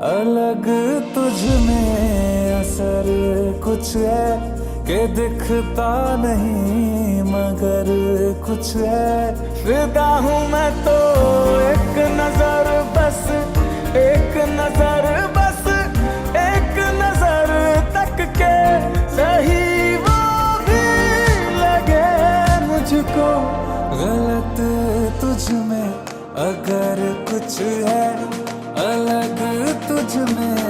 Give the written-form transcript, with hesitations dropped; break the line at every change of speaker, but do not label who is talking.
अलग तुझ में असर कुछ है कि दिखता नहीं मगर कुछ है। फिदा हूँ मैं तो एक नजर बस, एक नजर बस, एक नजर तक के सही वो भी लगे मुझको। गलत तुझ में अगर कुछ है, अलग तुझ में